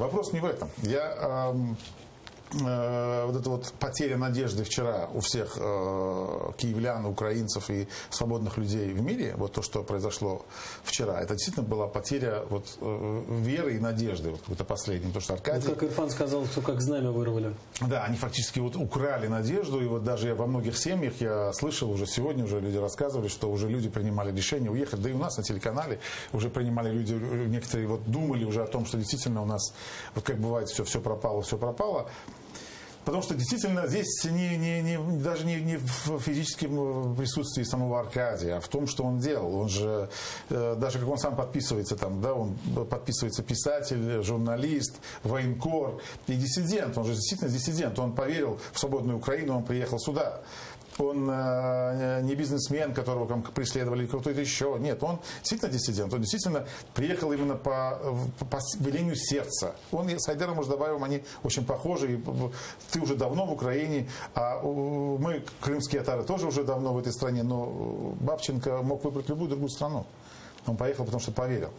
вопрос не в этом. Вот эта вот потеря надежды вчера у всех киевлян, украинцев и свободных людей в мире, вот то, что произошло вчера, это действительно была потеря вот веры и надежды, вот какой-то последний, потому что Аркадий... Вот как Ирфан сказал, что как знамя вырвали. Да, они фактически вот украли надежду, и вот даже во многих семьях я слышал уже сегодня, уже люди рассказывали, что уже люди принимали решение уехать, да и у нас на телеканале уже принимали люди, некоторые вот думали уже о том, что действительно у нас, вот как бывает, все пропало, Потому что действительно здесь даже не в физическом присутствии самого Аркадия, а в том, что он делал. Он же, даже как он сам подписывается там, да, он подписывается писатель, журналист, военкор и диссидент. Он же действительно диссидент. Он поверил в свободную Украину, он приехал сюда. Он не бизнесмен, которого там преследовали, кто-то еще. Нет, он действительно диссидент. Он действительно приехал именно по велению сердца. Он с Айдером Муждабаевым, они очень похожи. Ты уже давно в Украине, а мы, крымские татары, тоже уже давно в этой стране. Но Бабченко мог выбрать любую другую страну. Он поехал, потому что поверил.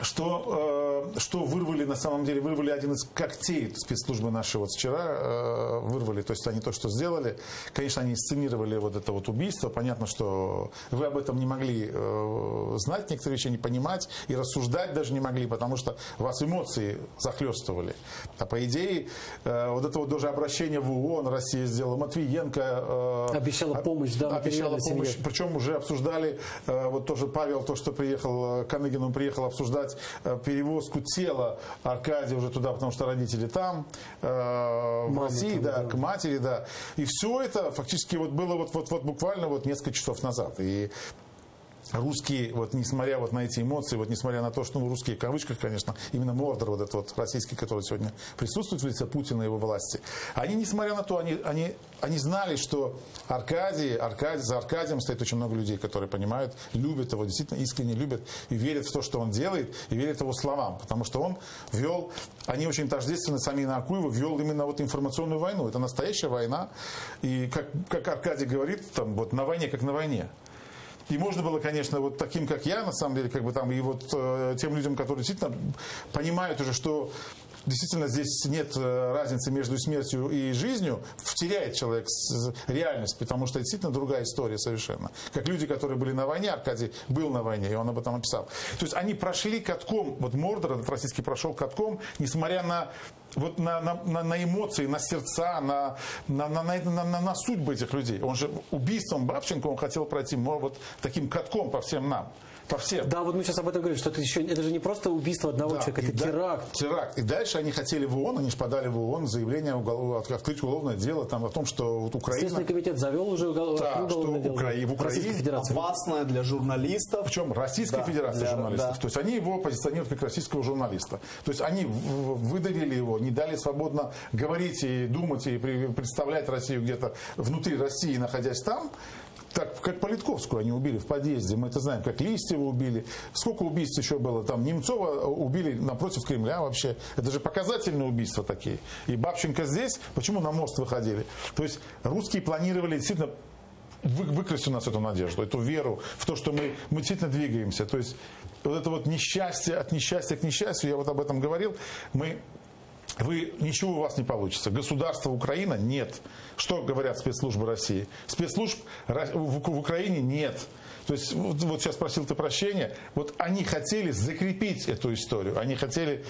Что вырвали, на самом деле, вырвали один из когтей спецслужбы наши вот вчера, вырвали, то есть они то, что сделали, конечно, они инсценировали вот это вот убийство, понятно, что вы об этом не могли знать, некоторые вещи не понимать и рассуждать даже не могли, потому что вас эмоции захлестывали. А по идее, вот это вот даже обращение в ООН Россия сделала, Матвиенко обещала помощь, да, обещала помощь, причем уже обсуждали, вот тоже Павел, то, что приехал, Каныгин, он приехал обсуждать перевозку тела Аркадия уже туда, потому что родители там, в России, да, к матери, да. И все это фактически вот было вот буквально вот несколько часов назад. И русские, вот несмотря вот на эти эмоции, вот несмотря на то, что, ну, русские в кавычках, конечно, именно Мордор, вот этот вот российский, который сегодня присутствует в лице Путина и его власти, они, несмотря на то, они знали, что за Аркадием стоит очень много людей, которые понимают, любят его, действительно искренне любят и верят в то, что он делает, и верят его словам, потому что он вел, они очень тождественны, Самина Акуева вел именно вот информационную войну, это настоящая война, и как Аркадий говорит, там, вот на войне, как на войне. И можно было, конечно, вот таким, как я, на самом деле, как бы там, и вот тем людям, которые действительно понимают уже, что действительно здесь нет разницы между смертью и жизнью, теряет человек реальность, потому что действительно другая история совершенно. Как люди, которые были на войне, Аркадий был на войне, и он об этом написал. То есть они прошли катком, вот Мордор, этот российский, прошел катком, несмотря на вот на эмоции, на сердца, на судьбы этих людей. Он же убийством Бабченко он хотел пройти вот таким катком по всем нам. По всем. Да, вот мы сейчас об этом говорим, что это же не просто убийство одного человека, это теракт. Теракт. И дальше они хотели в ООН, они же подали в ООН заявление открыть уголовное дело там, о том, что вот Украина... Следственный комитет завел уже уголовное дело. В Украине опасное для журналистов. Причем Российской Федерации журналистов. То есть они его позиционируют как российского журналиста. То есть они выдавили его, не дали свободно говорить и думать, и представлять Россию где-то внутри России, находясь там. Так, как Политковскую они убили в подъезде, мы это знаем, как Листьева убили. Сколько убийств еще было? Там Немцова убили напротив Кремля вообще. Это же показательные убийства такие. И Бабченко здесь, почему на мост выходили? То есть русские планировали действительно выкрасть у нас эту надежду, эту веру в то, что мы действительно двигаемся. То есть вот это вот несчастье, от несчастья к несчастью, я вот об этом говорил, ничего у вас не получится. Государство Украина нет. Что говорят спецслужбы России? Спецслужб в Украине нет. То есть, вот сейчас просил ты прощения, вот они хотели закрепить эту историю, они хотели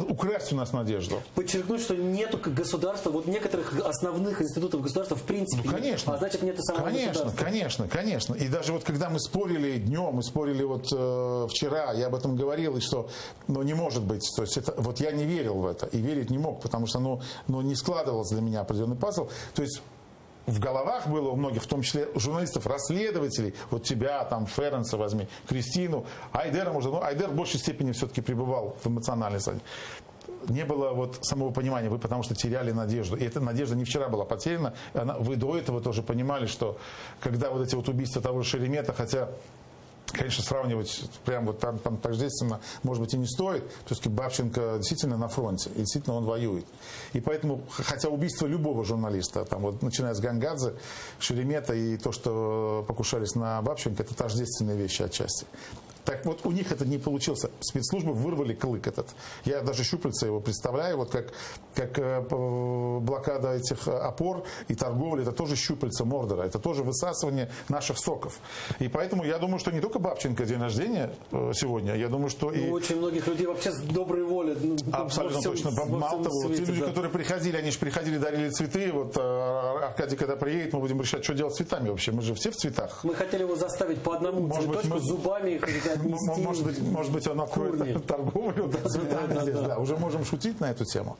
украсть у нас надежду. Подчеркнуть, что нету государства, вот некоторых основных институтов государства в принципе, ну, конечно, а значит нет и самого государства. Конечно. И даже вот когда мы спорили днем, мы спорили вот вчера, я об этом говорил, и что, не может быть, то есть это, вот я не верил в это, и верить не мог, потому что, не складывался для меня определенный пазл, то есть в головах было у многих, в том числе журналистов, расследователей, вот тебя, там, Ференса возьми, Кристину, Айдера, Айдер в большей степени все-таки пребывал в эмоциональной состоянии. Не было вот самого понимания, вы потому что теряли надежду. И эта надежда не вчера была потеряна. Вы до этого тоже понимали, что когда вот эти вот убийства того же Шеремета, хотя... Конечно, сравнивать прям вот там тождественно, может быть, и не стоит. То есть Бабченко действительно на фронте, и действительно он воюет. И поэтому, хотя убийство любого журналиста, там, вот, начиная с Гангадзе, Шеремета и то, что покушались на Бабченко, это тождественные вещи отчасти. Так вот, у них это не получилось. Спецслужбы вырвали клык этот. Я даже щупальца его представляю, вот как блокада этих опор и торговля, это тоже щупальца Мордора, это тоже высасывание наших соков. И поэтому я думаю, что не только Бабченко день рождения сегодня, я думаю, что и... очень многих людей вообще с доброй волей. Абсолютно точно. Мало того, свете, те люди, да. которые приходили, они же приходили, дарили цветы. Вот Аркадий, когда приедет, мы будем решать, что делать с цветами вообще. Мы же все в цветах. Мы хотели его заставить по одному цветочку зубами их отнести. Может быть, он откроет торговлю цветами здесь. Да, уже можем шутить на эту тему.